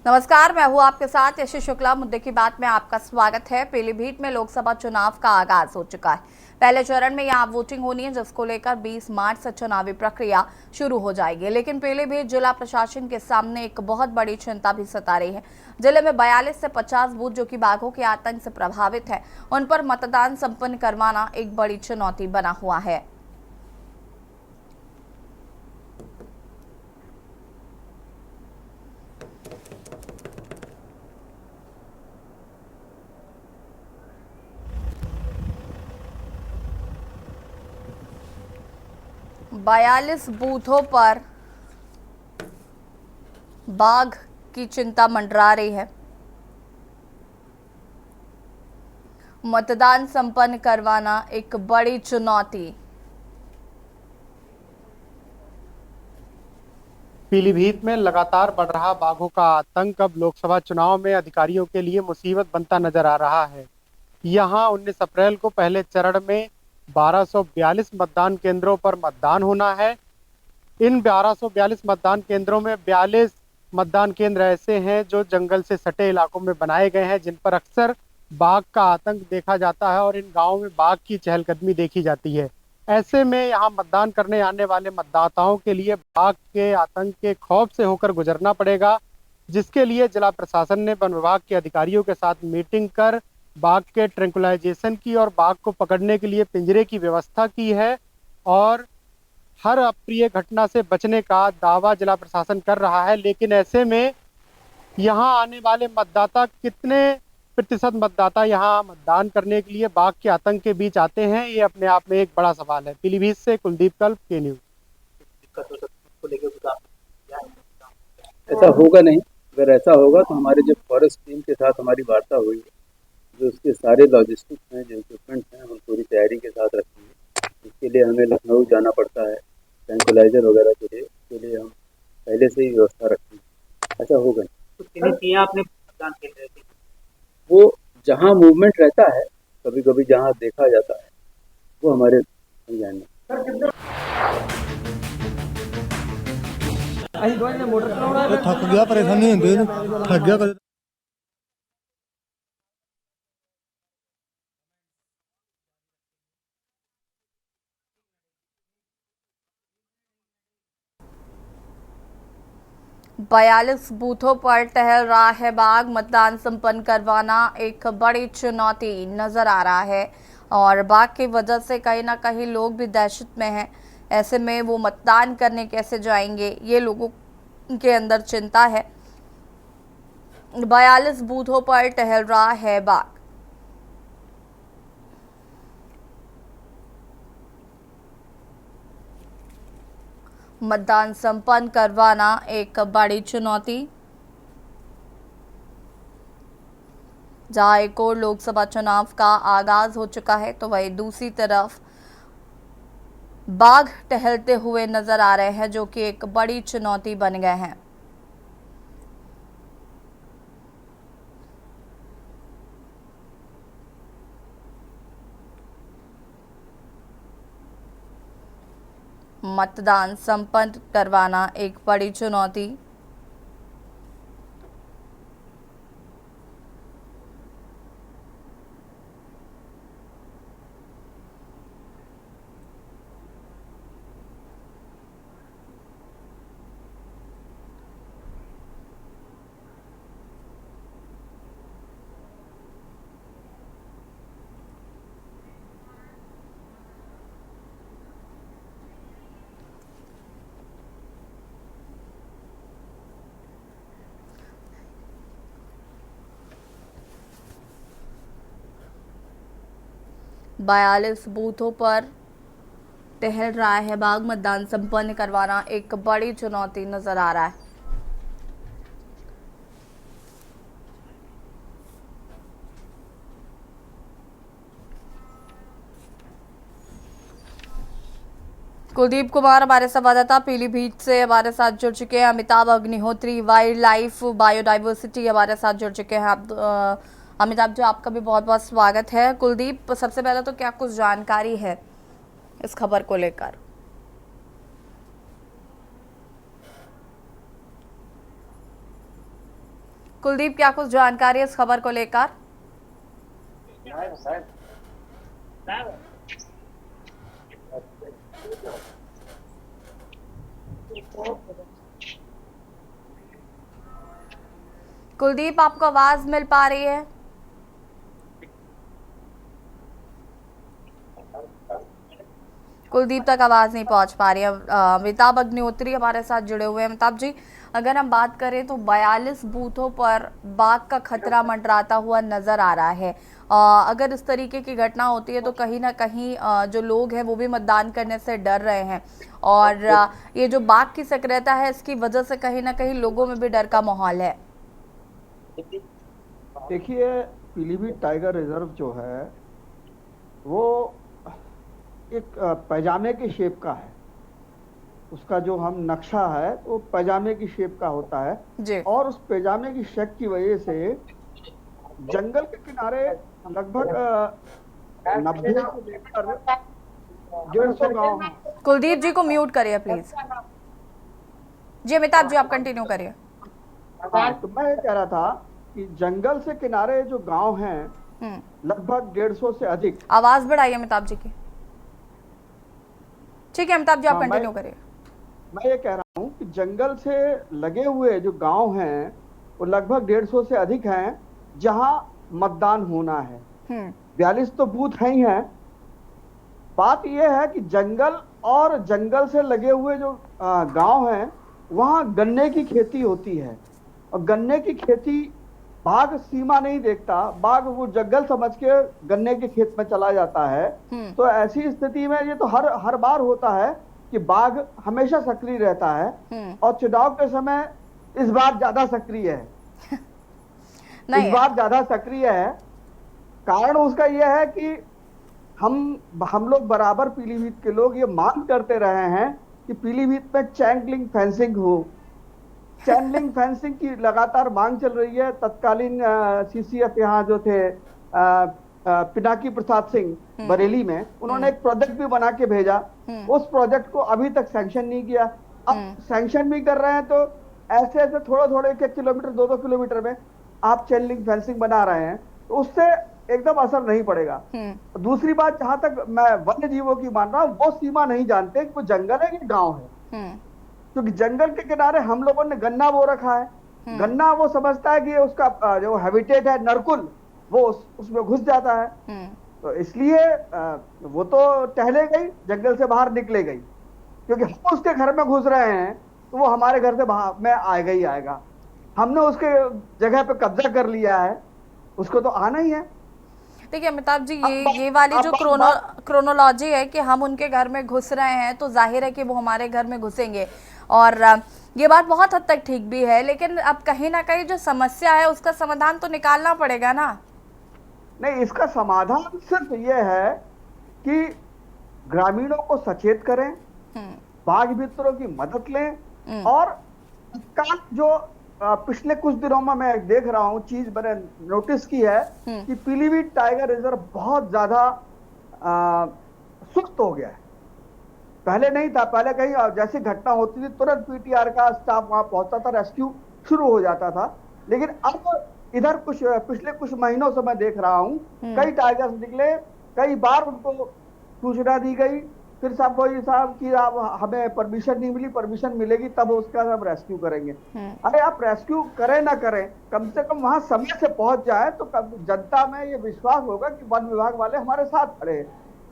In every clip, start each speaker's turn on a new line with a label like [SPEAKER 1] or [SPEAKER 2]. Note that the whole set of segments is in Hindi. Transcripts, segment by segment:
[SPEAKER 1] नमस्कार, मैं हूं आपके साथ यशी शुक्ला। मुद्दे की बात में आपका स्वागत है। पीलीभीत में लोकसभा चुनाव का आगाज हो चुका है। पहले चरण में यहां वोटिंग होनी है, जिसको लेकर 20 मार्च से चुनावी प्रक्रिया शुरू हो जाएगी। लेकिन पीलीभीत जिला प्रशासन के सामने एक बहुत बड़ी चिंता भी सता रही है। जिले में 42 से 50 बूथ जो कि बाघों के आतंक से प्रभावित है, उन पर मतदान संपन्न करवाना एक बड़ी चुनौती बना हुआ है। 42 बूथों पर बाघ की चिंता मंडरा रही है। मतदान संपन्न करवाना एक बड़ी चुनौती।
[SPEAKER 2] पीलीभीत में लगातार बढ़ रहा बाघों का आतंक अब लोकसभा चुनाव में अधिकारियों के लिए मुसीबत बनता नजर आ रहा है। यहां 19 अप्रैल को पहले चरण में 1242 मतदान केंद्रों पर मतदान होना है। इन 1242 मतदान केंद्रों में 42 मतदान केंद्र ऐसे हैं जो जंगल से सटे इलाकों में बनाए गए हैं, जिन पर अक्सर बाघ का आतंक देखा जाता है और इन गांवों में बाघ की चहलकदमी देखी जाती है। ऐसे में यहाँ मतदान करने आने वाले मतदाताओं के लिए बाघ के आतंक के खौफ से होकर गुजरना पड़ेगा, जिसके लिए जिला प्रशासन ने वन विभाग के अधिकारियों के साथ मीटिंग कर बाघ के ट्रैंकुलाइजेशन की और बाघ को पकड़ने के लिए पिंजरे की व्यवस्था की है। और हर अप्रिय घटना से बचने का दावा जिला प्रशासन कर रहा है। लेकिन ऐसे में यहाँ आने वाले मतदाता, कितने प्रतिशत मतदाता यहाँ मतदान करने के लिए बाघ के आतंक के बीच आते हैं, ये अपने आप में एक बड़ा सवाल है। पीलीभीत से कुलदीप कल्प, के न्यूज।
[SPEAKER 3] ऐसा होगा नहीं। अगर ऐसा होगा तो हमारे जो फॉरेस्ट टीम के साथ हमारी वार्ता हुई है, जो उसके सारे लॉजिस्टिक्स हैं, जो इक्विपमेंट्स हैं, हम पूरी तैयारी के साथ रखेंगे। इसके लिए हमें लखनऊ जाना पड़ता है ट्रैंकुलाइजर वगैरह के लिए, उसके लिए हम पहले से ही व्यवस्था रखेंगे। ऐसा होगा नहीं।
[SPEAKER 4] किया आपने मतदान केंद्र की?
[SPEAKER 3] वो जहाँ मूवमेंट रहता है, कभी कभी जहाँ देखा जाता है, वो हमारे ध्यान में।
[SPEAKER 5] थक गया, परेशानी होती है, थक गया।
[SPEAKER 1] 42 बूथों पर टहल रहा है बाघ। मतदान संपन्न करवाना एक बड़ी चुनौती नजर आ रहा है और बाघ की वजह से कहीं ना कहीं लोग भी दहशत में हैं। ऐसे में वो मतदान करने कैसे जाएंगे, ये लोगों के अंदर चिंता है। 42 बूथों पर टहल रहा है बाघ। मतदान संपन्न करवाना एक बड़ी चुनौती। जहां एक और लोकसभा चुनाव का आगाज हो चुका है, तो वहीं दूसरी तरफ बाघ टहलते हुए नजर आ रहे हैं, जो कि एक बड़ी चुनौती बन गए हैं। मतदान संपन्न करवाना एक बड़ी चुनौती। बयालीस बूथों पर टहल रहा है बाघ। मतदान संपन्न करवाना एक बड़ी चुनौती नजर आ रहा है। कुलदीप कुमार हमारे संवाददाता पीलीभीत से हमारे साथ जुड़ चुके हैं। Amitabh Agnihotri wild life biodiversity हमारे साथ जुड़ चुके हैं। आप अमिताभ जी, आपका भी बहुत बहुत स्वागत है। कुलदीप, सबसे पहले तो क्या कुछ जानकारी है इस खबर को लेकर? कुलदीप, क्या कुछ जानकारी है इस खबर को लेकर? कुलदीप, आपको आवाज मिल पा रही है? कुलदीप तक आवाज नहीं पहुंच पा रही है। अमिताभ अग्निहोत्री हमारे साथ जुड़े हुए हैं। अमिताभ जी, अगर हम बात करें तो 42 बूथों पर बाघ का खतरा मंडराता हुआ नजर आ रहा है। अगर इस तरीके की घटना होती है तो कहीं ना कहीं जो लोग हैं वो भी मतदान करने से डर रहे हैं, और ये जो बाघ की सक्रियता है इसकी वजह से कहीं ना कहीं लोगों में भी डर का माहौल है।
[SPEAKER 6] देखिए, पीलीभीत टाइगर रिजर्व जो है वो एक पैजामे के शेप का है। उसका जो हम नक्शा है वो पैजामे की शेप का होता है
[SPEAKER 1] जी।
[SPEAKER 6] और उस पैजामे की शेप की वजह से जंगल के किनारे लगभग 90 से लेकर 150 गांव हैं।
[SPEAKER 1] कुलदीप जी को म्यूट करिए प्लीज। जी अमिताभ जी, आप कंटिन्यू करिए।
[SPEAKER 6] तो मैं ये कह रहा था कि जंगल से किनारे जो गांव हैं लगभग 150 से अधिक।
[SPEAKER 1] आवाज बढ़ाइए अमिताभ जी की। ठीक है अमिताभ जी, आप कंटिन्यू करिए।
[SPEAKER 6] मैं ये कह रहा हूँ कि जंगल से लगे हुए जो गांव हैं वो लगभग 150 से अधिक हैं जहां मतदान होना है। 42 तो बूथ है ही हैं। बात यह है कि जंगल और जंगल से लगे हुए जो गांव हैं वहां गन्ने की खेती होती है, और गन्ने की खेती बाघ सीमा नहीं देखता। बाघ वो जंगल समझ के गन्ने के खेत में चला जाता है। तो ऐसी स्थिति में ये तो हर बार होता है कि बाघ हमेशा सक्रिय रहता है, और चुनाव के समय इस बार ज्यादा सक्रिय है। इस बार ज्यादा सक्रिय है। कारण उसका यह है कि हम लोग बराबर पीलीभीत के लोग ये मांग करते रहे हैं कि पीलीभीत में चैन लिंक फेंसिंग हो। चैन लिंक फेंसिंग की लगातार मांग चल रही है। तत्कालीन सीसीएफ यहाँ जो थे पिनाकी प्रसाद सिंह बरेली में, उन्होंने एक प्रोजेक्ट भी बना के भेजा। उस प्रोजेक्ट को अभी तक सैंक्शन नहीं किया। अब सैंक्शन भी कर रहे हैं तो ऐसे ऐसे थोड़े 1-1 किलोमीटर 2-2 किलोमीटर में आप चैन लिंक फेंसिंग बना रहे हैं, तो उससे एकदम असर नहीं पड़ेगा। दूसरी बात, जहां तक मैं वन्य जीवों की मान रहा हूँ, वो सीमा नहीं जानते कि वो जंगल है कि गांव है। क्योंकि जंगल के किनारे हम लोगों ने गन्ना बो रखा है। गन्ना वो समझता है कि उसका जो हैबिटेट है नरकुल, वो उसमें घुस जाता है। तो इसलिए वो तो टहले गई, जंगल से बाहर निकले गई। क्योंकि हम उसके घर में घुस रहे हैं तो वो हमारे घर से बाहर में आएगा ही आएगा। हमने उसके जगह पे कब्जा कर लिया है, उसको तो आना ही है।
[SPEAKER 1] देखिए अमिताभ जी, ये वाली जो क्रोनोलॉजी है कि हम उनके घर में घुस रहे हैं तो जाहिर है कि वो हमारे घर में घुसेंगे, और ये बात बहुत हद तक ठीक भी है। लेकिन अब कहीं ना कहीं जो समस्या है उसका समाधान तो निकालना पड़ेगा ना।
[SPEAKER 6] नहीं, इसका समाधान सिर्फ ये है कि ग्रामीणों को सचेत करें, बाघ मित्रों की मदद लें, और तत्काल जो पिछले कुछ दिनों में मैं देख रहा हूं चीज मैंने नोटिस की है कि पीलीभीत टाइगर रिजर्व बहुत ज्यादा सुस्त हो गया है। पहले नहीं था। पहले कहीं जैसी घटना होती थी तुरंत पीटीआर का स्टाफ वहां पहुंचता था, रेस्क्यू शुरू हो जाता था। लेकिन अब इधर पिछले कुछ महीनों से मैं देख रहा हूं कई टाइगर्स निकले, कई बार उनको सूचना दी गई, फिर साहब कि आप हमें परमिशन नहीं मिली, परमिशन मिलेगी तब उसका हम रेस्क्यू करेंगे। अरे आप रेस्क्यू करें ना करें, कम से कम वहां समय से पहुंच जाए तो जनता में ये विश्वास होगा कि वन विभाग वाले हमारे साथ खड़े हैं।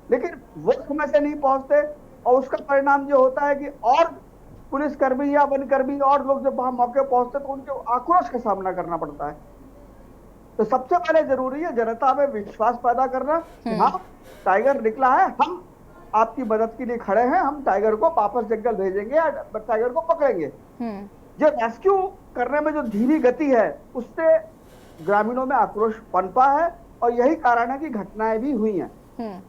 [SPEAKER 6] लेकिन वो समय से नहीं पहुंचते, और उसका परिणाम जो होता है कि और पुलिसकर्मी या वनकर्मी और लोग जब वहां मौके पहुंचते तो उनके आक्रोश का सामना करना पड़ता है। तो सबसे पहले जरूरी है जनता में विश्वास पैदा करना कि हाँ, टाइगर निकला है, हम आपकी मदद के लिए खड़े हैं, हम टाइगर को वापस जंगल भेजेंगे या टाइगर को पकड़ेंगे। जो रेस्क्यू करने में जो धीमी गति है उससे ग्रामीणों में आक्रोश पनपा है, और यही कारण है कि घटनाएं भी हुई हैं।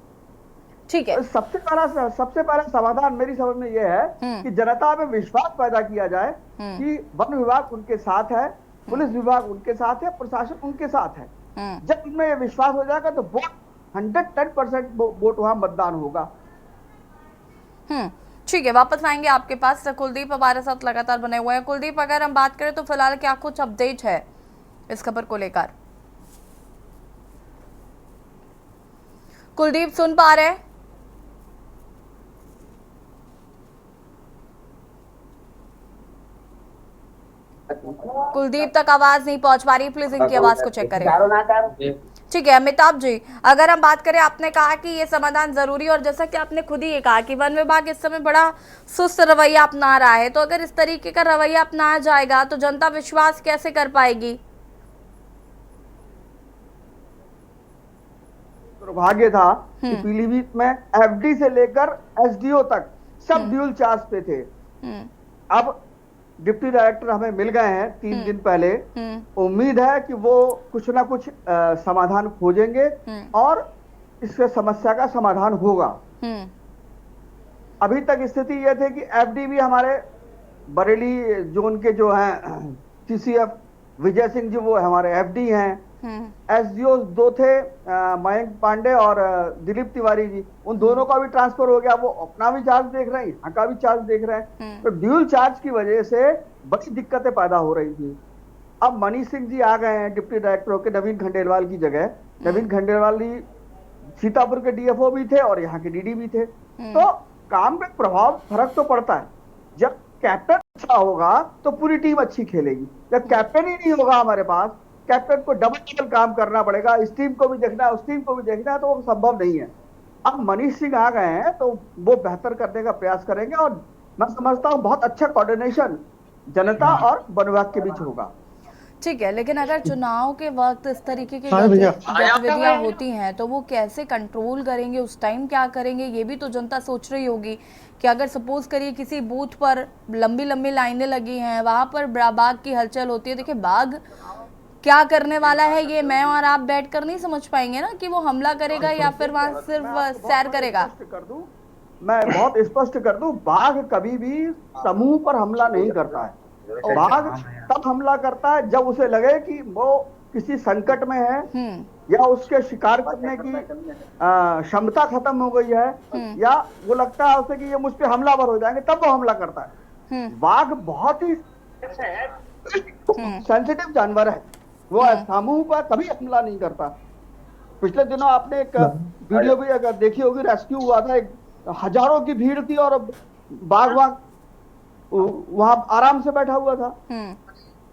[SPEAKER 1] ठीक है।
[SPEAKER 6] सबसे पहला समाधान मेरी समझ में यह है कि जनता में विश्वास पैदा किया जाए कि वन विभाग उनके साथ है, पुलिस विभाग उनके साथ है, प्रशासन उनके साथ है। जब उनमें यह विश्वास हो जाएगा तो वोट 110% वोट वहां मतदान होगा।
[SPEAKER 1] ठीक है, वापस आएंगे आपके पास। कुलदीप हमारे साथ लगातार बने हुए हैं। कुलदीप, अगर हम बात करें तो फिलहाल क्या कुछ अपडेट है? इस खबर को लेकर। कुलदीप सुन पा रहे हैं? कुलदीप तक आवाज नहीं पहुंच पा रही, प्लीज इनकी आवाज को चेक करें। ठीक है अमिताभ जी, अगर हम बात करें, आपने कहा कि ये समाधान जरूरी है और जैसा कि आपने खुद ही ये कहा कि वन विभाग इस समय बड़ा सुस्त रवैया अपना रहा है, तो अगर इस तरीके का रवैया अपनाया जाएगा तो जनता विश्वास कैसे कर पाएगी?
[SPEAKER 6] दुर्भाग्य था कि पीलीभीत में एफडी से लेकर एसडीओ तक सब ड्यूल चार्ज पे थे। अब डिप्टी डायरेक्टर हमें मिल गए हैं 3 दिन पहले। उम्मीद है कि वो कुछ ना कुछ समाधान खोजेंगे और इस समस्या का समाधान होगा। अभी तक स्थिति यह थी कि एफडी भी हमारे बरेली जोन के जो हैं सीसीएफ विजय सिंह जी, वो हमारे एफडी हैं। एसडीओ 2 थे, मयंक पांडे और दिलीप तिवारी जी, उन दोनों का भी ट्रांसफर हो गया। वो अपना भी चार्ज देख रहे हैं, यहाँ का भी चार्ज देख रहे हैं। तो ड्यूल चार्ज की वजह से बड़ी दिक्कतें पैदा हो रही थी। अब मनीष सिंह जी आ गए हैं डिप्टी डायरेक्टर होकर नवीन खंडेलवाल की जगह। नवीन खंडेलवाल जी सीतापुर के डीएफओ भी थे और यहाँ के डीडी भी थे। तो काम पे प्रभाव फर्क तो पड़ता है। जब कैप्टन अच्छा होगा तो पूरी टीम अच्छी खेलेगी। जब कैप्टन ही नहीं होगा हमारे पास, कैप्टन को डबल काम करना पड़ेगा, इस टीम को भी देखना है, उस टीम को भी देखना है, तो वो संभव नहीं है। अब मनीष सिंह आ गए हैं तो वो बेहतर करने का प्रयास करेंगे और मैं समझता हूँ बहुत अच्छा कोऑर्डिनेशन जनता और वन विभाग के बीच होगा।
[SPEAKER 1] ठीक है, लेकिन अगर चुनाव के वक्त इस तरीके की गतिविधियां होती हैं तो वो कैसे कंट्रोल करेंगे, उस टाइम क्या करेंगे, ये भी तो जनता सोच रही होगी कि अगर सपोज करिए किसी बूथ पर लंबी लंबी लाइनें लगी हैं, वहां पर बाघ की हलचल होती है। देखिए बाघ क्या करने वाला है ये मैं और आप बैठकर नहीं समझ पाएंगे ना, कि वो हमला करेगा या फिर वहां सिर्फ सैर करेगा।
[SPEAKER 6] मैं बहुत स्पष्ट कर दूं, बाघ कभी भी समूह पर हमला नहीं करता है। बाघ तब हमला करता है जब उसे लगे कि वो किसी संकट में है या उसके शिकार करने की क्षमता खत्म हो गई है या वो लगता है उसे कि ये मुझ पे हमलावर हो जाएंगे, तब वो हमला करता है। बाघ बहुत ही सेंसिटिव जानवर है, वो समूह पर कभी हमला नहीं करता। पिछले दिनों आपने एक वीडियो भी अगर देखी होगी, रेस्क्यू हुआ था, एक हजारों की भीड़ थी और बाघ वहां आराम से बैठा हुआ था।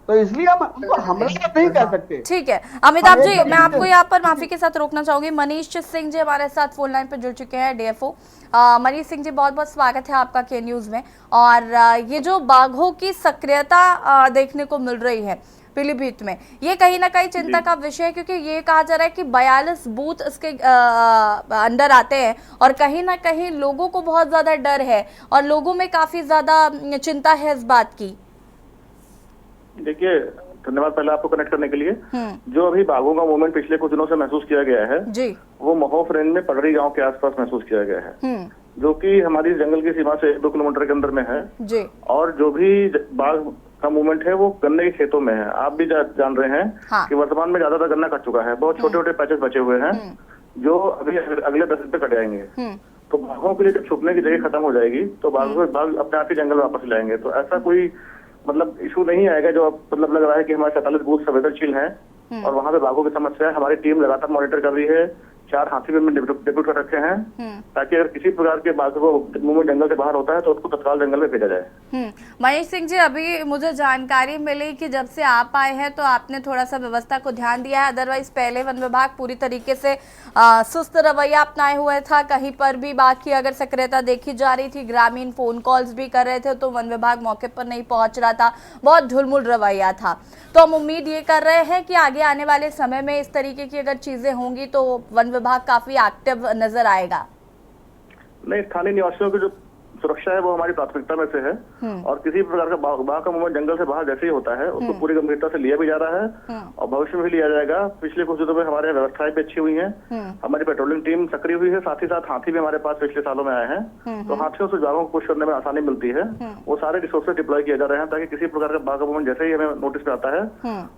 [SPEAKER 6] तो इसलिए हम उनको हमला नहीं कर सकते।
[SPEAKER 1] ठीक है अमिताभ जी, मैं आपको यहाँ पर माफी के साथ रोकना चाहूंगी। मनीष सिंह जी हमारे साथ फोन लाइन पर जुड़ चुके हैं, डीएफओ। मनीष सिंह जी, बहुत बहुत स्वागत है आपका के न्यूज में। और ये जो बाघों की सक्रियता देखने को मिल रही है पीलीभीत में, ये कहीं ना कहीं चिंता का विषय है, क्योंकि ये कहा जा रहा है कि 42 बूथ इसके अंडर आते हैं और कहीं ना कहीं लोगों को बहुत ज्यादा डर है और लोगों में काफी ज्यादा चिंता है इस बात की।
[SPEAKER 7] देखिए, धन्यवाद पहले आपको कनेक्ट करने के लिए। जो अभी बाघों का मूवमेंट पिछले कुछ दिनों से महसूस किया गया है जी, वो महोफ रेंज में पगड़ी गांव के आसपास महसूस किया गया है, जो कि हमारी जंगल की सीमा से 2 किलोमीटर के अंदर में है जी। और जो भी बाघ का मूवमेंट है वो गन्ने के खेतों में है। आप भी जान रहे हैं कि वर्तमान में ज्यादातर गन्ना कट चुका है, बहुत छोटे छोटे पैचेस बचे हुए हैं जो अभी अगले 10 दिन पे कट जाएंगे। तो बाघों के लिए जब छुपने की जगह खत्म हो जाएगी तो बाघ अपने आप ही जंगल वापस लाएंगे। तो ऐसा कोई मतलब इशू नहीं आएगा जो मतलब लग रहा है कि हमारे 47 बूथ संवेदनशील हैं और वहां पे बाघों की समस्या है। हमारी टीम लगातार मॉनिटर कर रही है, 4 हाथी भी हमने डेब्यूट कर रखे हैं, ताकि अगर किसी प्रकार के बाघ को मूवमेंट जंगल से बाहर होता है तो उसको तत्काल जंगल में भेजा जाए।
[SPEAKER 1] मनीष सिंह जी, अभी मुझे जानकारी मिली कि जब से आप आए हैं तो आपने थोड़ा सा व्यवस्था को ध्यान दिया है, अदरवाइज पहले वन विभाग पूरी तरीके से सुस्त रवैया अपनाए हुए था। कहीं पर भी बाघ की अगर सक्रियता देखी जा रही थी, ग्रामीण फोन कॉल्स भी कर रहे थे तो वन विभाग मौके पर नहीं पहुंच रहा था, बहुत ढुलमुल रवैया था। तो हम उम्मीद ये कर रहे हैं कि आगे आने वाले समय में इस तरीके की अगर चीजें होंगी तो वन विभाग काफी एक्टिव नजर आएगा।
[SPEAKER 7] नहीं, स्थानीय निवासियों की जो सुरक्षा है वो हमारी प्राथमिकता में से है और किसी प्रकार का बाघ का मूवमेंट जंगल से बाहर जैसे ही होता है उसको पूरी गंभीरता से लिया भी जा रहा है और भविष्य में भी लिया जाएगा। पिछले कुछ दिनों में हमारे व्यवस्थाएं भी अच्छी हुई हैं, हमारी पेट्रोलिंग टीम सक्रिय हुई है, साथ ही साथ हाथी भी हमारे पास पिछले सालों में आए हैं। तो हाथियों से बाघों को पुश करने में आसानी मिलती है, वो सारे रिसोर्सेज डिप्लॉय किए जा रहे हैं ताकि किसी प्रकार का बाघ का मूवमेंट जैसे ही हमें नोटिस में आता है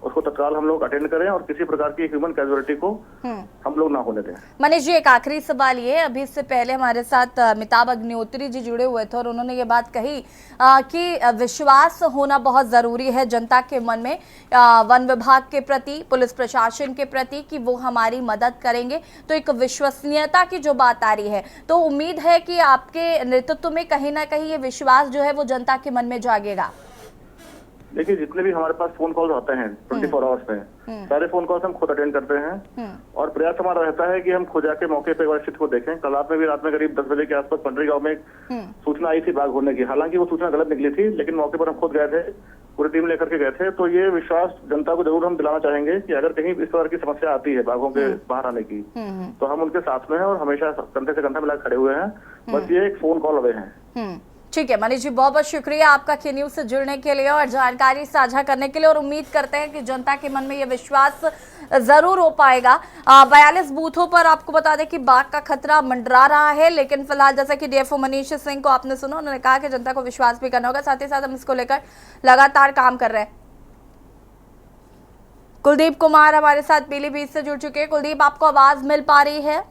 [SPEAKER 7] उसको तत्काल हम लोग अटेंड करें और किसी प्रकार की ह्यूमन कैजुअलिटी को हम लोग ना होने दें।
[SPEAKER 1] मनीष जी, एक आखिरी सवाल ये, अभी इससे पहले हमारे साथ अमिताभ अग्निहोत्री जी जुड़े हुए थे और उन्होंने ये बात कही कि विश्वास होना बहुत जरूरी है जनता के मन में वन विभाग के प्रति, पुलिस प्रशासन के प्रति, कि वो हमारी मदद करेंगे। तो एक विश्वसनीयता की जो बात आ रही है, तो उम्मीद है कि आपके नेतृत्व में कहीं ना कहीं ये विश्वास जो है वो जनता के मन में जागेगा।
[SPEAKER 7] देखिए, जितने भी हमारे पास फोन कॉल्स आते हैं 24 आवर्स में, सारे फोन कॉल्स हम खुद अटेंड करते हैं और प्रयास हमारा रहता है कि हम खुद जाके मौके पे एक बार स्थिति को देखें। कल रात में करीब 10 बजे के आसपास पंडरी गांव में सूचना आई थी बाघ होने की। हालांकि वो सूचना गलत निकली थी, लेकिन मौके पर हम खुद गए थे, पूरी टीम लेकर के गए थे। तो ये विश्वास जनता को जरूर हम दिलाना चाहेंगे कि अगर कहीं इस तरह की समस्या आती है बाघों के बाहर आने की, तो हम उनके साथ में हैं और हमेशा कंधे से कंधा मिला खड़े हुए हैं। बस ये एक फोन कॉल अवे हैं।
[SPEAKER 1] ठीक है मनीष जी, बहुत बहुत शुक्रिया आपका के न्यूज से जुड़ने के लिए और जानकारी साझा करने के लिए, और उम्मीद करते हैं कि जनता के मन में यह विश्वास जरूर हो पाएगा। 42 बूथों पर आपको बता दें कि बाघ का खतरा मंडरा रहा है, लेकिन फिलहाल जैसा कि डीएफओ मनीष सिंह को आपने सुना, उन्होंने कहा कि जनता को विश्वास भी करना होगा, साथ ही साथ हम इसको लेकर लगातार काम कर रहे हैं। कुलदीप कुमार हमारे साथ पीलीभीत से जुड़ चुके हैं। कुलदीप, आपको आवाज मिल पा रही है?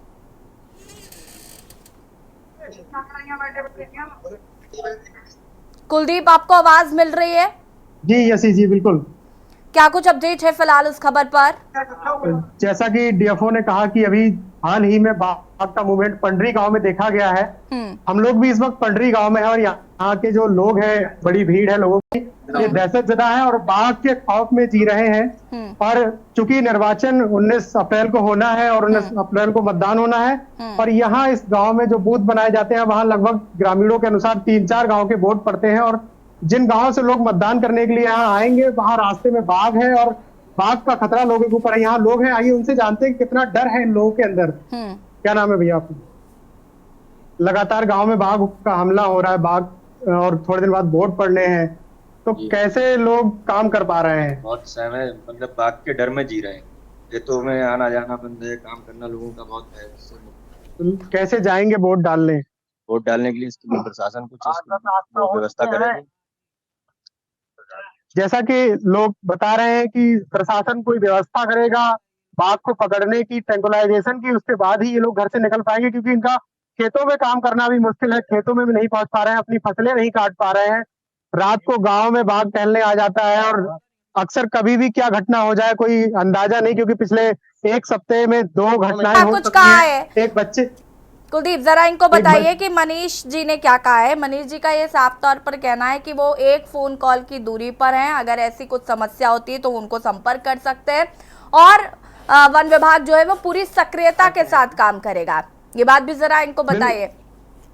[SPEAKER 1] कुलदीप, आपको आवाज मिल रही है?
[SPEAKER 2] जी यसी जी, बिल्कुल।
[SPEAKER 1] क्या कुछ अपडेट है फिलहाल उस खबर पर?
[SPEAKER 2] जैसा कि डीएफओ ने कहा कि अभी हाल ही में बाघ का मूवमेंट पंडरी गांव में देखा गया है। हम लोग भी इस वक्त पंडरी गांव में है और यहाँ के जो लोग हैं, बड़ी भीड़ है लोगों की, ये दहशत ज़दा है और बाघ के खौफ में जी रहे हैं। और चूंकि निर्वाचन 19 अप्रैल को होना है और 19 अप्रैल को मतदान होना है, और यहाँ इस गांव में जो बूथ बनाए जाते हैं, वहाँ लगभग ग्रामीणों के अनुसार 3-4 गाँव के वोट पड़ते हैं। और जिन गाँव से लोग मतदान करने के लिए यहाँ आएंगे, वहाँ रास्ते में बाघ है और बाघ का खतरा लोगों के ऊपर है। यहाँ लोग हैं, आइए उनसे जानते हैं कितना डर है इन लोगों के अंदर। क्या नाम है भैया आपका? लगातार गांव में बाघ का हमला हो रहा है, बाघ और थोड़े दिन बाद वोट पड़ने हैं, तो कैसे लोग काम कर पा रहे हैं?
[SPEAKER 8] बहुत समय मतलब बाघ के डर में जी रहे हैं। खेतों में आना जाना बंद है, काम करना लोगों का बहुत है।
[SPEAKER 2] तो कैसे जाएंगे वोट डालने?
[SPEAKER 8] वोट डालने के लिए इसके लिए प्रशासन कुछ व्यवस्था करेंगे।
[SPEAKER 2] जैसा कि लोग बता रहे हैं कि प्रशासन कोई व्यवस्था करेगा बाघ को पकड़ने की, ट्रैंकुलाइजेशन की, उसके बाद ही ये लोग घर से निकल पाएंगे, क्योंकि इनका खेतों में काम करना भी मुश्किल है, खेतों में भी नहीं पहुंच पा रहे हैं, अपनी फसलें नहीं काट पा रहे हैं। रात को गांव में बाघ टहलने आ जाता है और अक्सर कभी भी क्या घटना हो जाए कोई अंदाजा नहीं, क्योंकि पिछले एक सप्ताह में 2 घटनाएं हो चुकी हैं। एक बच्चे,
[SPEAKER 1] कुलदीप जरा इनको बताइए कि मनीष जी ने क्या कहा है। मनीष जी का ये साफ तौर पर कहना है कि वो एक फोन कॉल की दूरी पर हैं, अगर ऐसी कुछ समस्या होती है तो उनको संपर्क कर सकते हैं और वन विभाग जो है वो पूरी सक्रियता के साथ काम करेगा। ये बात भी जरा इनको बताइए।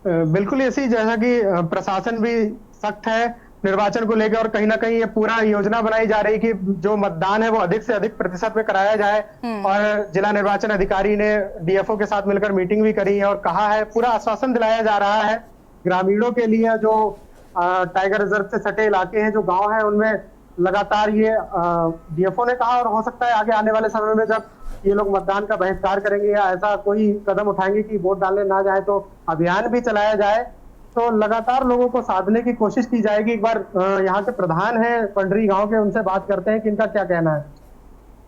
[SPEAKER 2] बिल्कुल ऐसी, जैसा कि प्रशासन भी सख्त है निर्वाचन को लेकर और कहीं ना कहीं ये पूरा योजना बनाई जा रही कि जो मतदान है वो अधिक से अधिक प्रतिशत में कराया जाए। और जिला निर्वाचन अधिकारी ने डीएफओ के साथ मिलकर मीटिंग भी करी है और कहा है, पूरा आश्वासन दिलाया जा रहा है ग्रामीणों के लिए। जो टाइगर रिजर्व से सटे इलाके हैं, जो गांव है, उनमें लगातार ये डीएफओ ने कहा, और हो सकता है आगे आने वाले समय में जब ये लोग मतदान का बहिष्कार करेंगे या ऐसा कोई कदम उठाएंगे कि वोट डालने ना जाए, तो अभियान भी चलाया जाए। तो लगातार लोगों को साधने की कोशिश की जाएगी। एक बार यहाँ के प्रधान हैं पंडरी गांव के, उनसे बात करते हैं कि इनका क्या कहना है।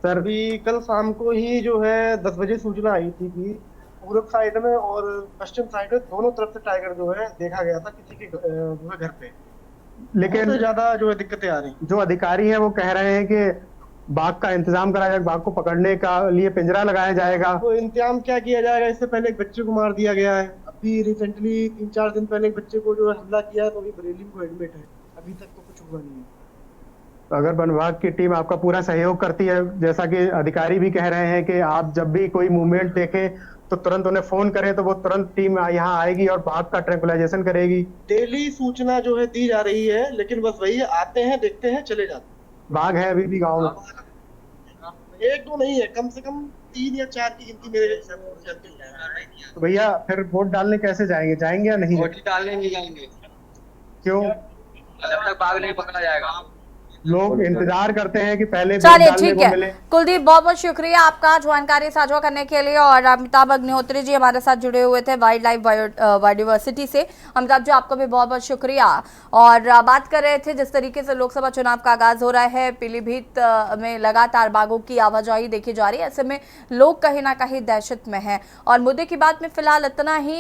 [SPEAKER 5] सर, अभी कल शाम को ही जो है 10 बजे सूचना आई थी कि पूर्व साइड में और पश्चिम साइड में दोनों तरफ से टाइगर जो है देखा गया था किसी के जो है घर पे, लेकिन ज्यादा जो है दिक्कतें आ रही। जो अधिकारी हैं वो कह रहे हैं कि बाघ का इंतजाम करा जाएगा, बाघ को पकड़ने का लिए पिंजरा लगाया जाएगा। तो इंतजाम क्या किया जाएगा? इससे पहले एक बच्चे को मार दिया गया है, अभी रिसेंटली 3-4 दिन पहले एक बच्चे को जो हमला किया है, तो अभी बरेली को एडमिट है, अभी तक तो कुछ हुआ नहीं है। तो अगर वन विभाग की टीम आपका पूरा सहयोग करती है, जैसा कि अधिकारी भी कह रहे हैं कि आप जब भी कोई मूवमेंट देखें तो तुरंत उन्हें फोन करें, तो वो तुरंत टीम यहाँ आएगी और बाघ का ट्रैंकुलाइजेशन करेगी। डेली सूचना जो है दी जा रही है, लेकिन बस वही आते हैं, देखते हैं, चले जाते हैं। बाघ है अभी भी गाँव में? 1-2 नहीं है, कम से कम 3 या 4 की गिनती मेरे तो भैया फिर वोट डालने कैसे जाएंगे? जाएंगे या नहीं?
[SPEAKER 8] वोट डालने नहीं जाएंगे।
[SPEAKER 2] क्यों?
[SPEAKER 8] जब तक बाघ नहीं पकड़ा जाएगा।
[SPEAKER 2] लोग इंतजार करते हैं कि पहले
[SPEAKER 1] चलिए ठीक है कुलदीप, बहुत बहुत शुक्रिया आपका जानकारी साझा करने के लिए। और अमिताभ अग्निहोत्री जी हमारे साथ जुड़े हुए थे वाइल्ड लाइफ बायोडाइवर्सिटी से। अमिताभ जी आपका भी बहुत बहुत शुक्रिया। और बात कर रहे थे जिस तरीके से लोकसभा चुनाव का आगाज हो रहा है, पीलीभीत में लगातार बाघों की आवाजाही देखी जा रही है, ऐसे में लोग कहीं ना कहीं दहशत में है। और मुद्दे की बात में फिलहाल इतना ही।